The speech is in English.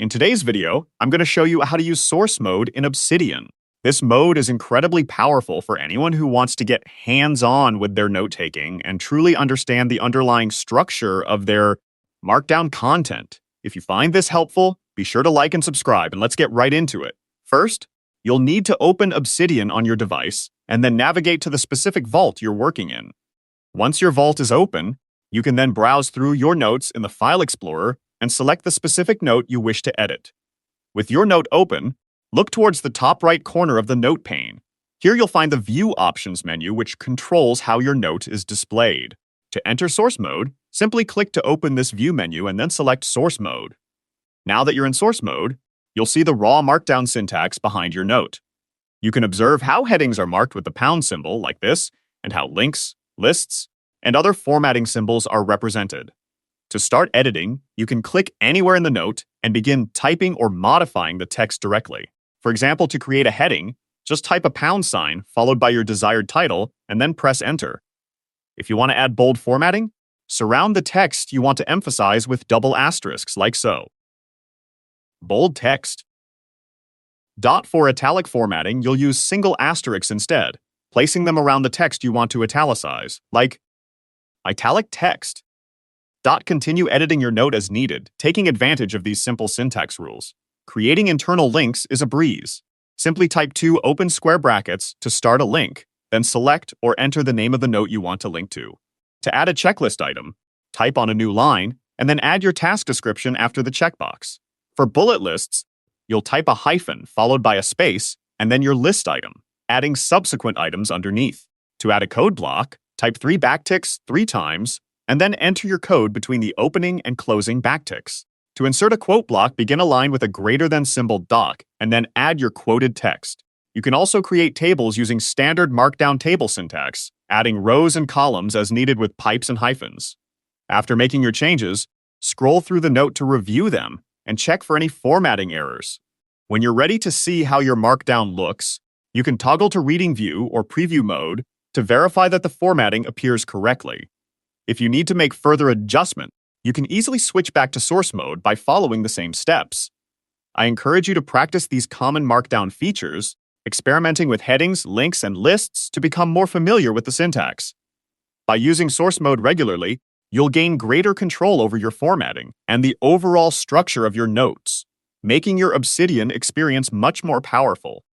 In today's video, I'm going to show you how to use source mode in Obsidian. This mode is incredibly powerful for anyone who wants to get hands-on with their note-taking and truly understand the underlying structure of their markdown content. If you find this helpful, be sure to like and subscribe, and let's get right into it. First, you'll need to open Obsidian on your device and then navigate to the specific vault you're working in. Once your vault is open, you can then browse through your notes in the File Explorer and select the specific note you wish to edit. With your note open, look towards the top right corner of the note pane. Here you'll find the View Options menu, which controls how your note is displayed. To enter source mode, simply click to open this view menu and then select source mode. Now that you're in source mode, you'll see the raw markdown syntax behind your note. You can observe how headings are marked with the pound symbol, like this, and how links, lists, and other formatting symbols are represented. To start editing, you can click anywhere in the note and begin typing or modifying the text directly. For example, to create a heading, just type a pound sign followed by your desired title and then press enter. If you want to add bold formatting, surround the text you want to emphasize with double asterisks, like so. Bold text. For italic formatting, you'll use single asterisks instead, placing them around the text you want to italicize, like italic text. Continue editing your note as needed, taking advantage of these simple syntax rules. Creating internal links is a breeze. Simply type two open square brackets to start a link, then select or enter the name of the note you want to link to. To add a checklist item, type on a new line, and then add your task description after the checkbox. For bullet lists, you'll type a hyphen followed by a space, and then your list item, adding subsequent items underneath. To add a code block, type 3 backticks 3 times, and then enter your code between the opening and closing backticks. To insert a quote block, begin a line with a greater than symbol doc, and then add your quoted text. You can also create tables using standard markdown table syntax, adding rows and columns as needed with pipes and hyphens. After making your changes, scroll through the note to review them and check for any formatting errors. When you're ready to see how your markdown looks, you can toggle to reading view or preview mode to verify that the formatting appears correctly. If you need to make further adjustment, you can easily switch back to source mode by following the same steps. I encourage you to practice these common markdown features, experimenting with headings, links, and lists to become more familiar with the syntax. By using source mode regularly, you'll gain greater control over your formatting and the overall structure of your notes, making your Obsidian experience much more powerful.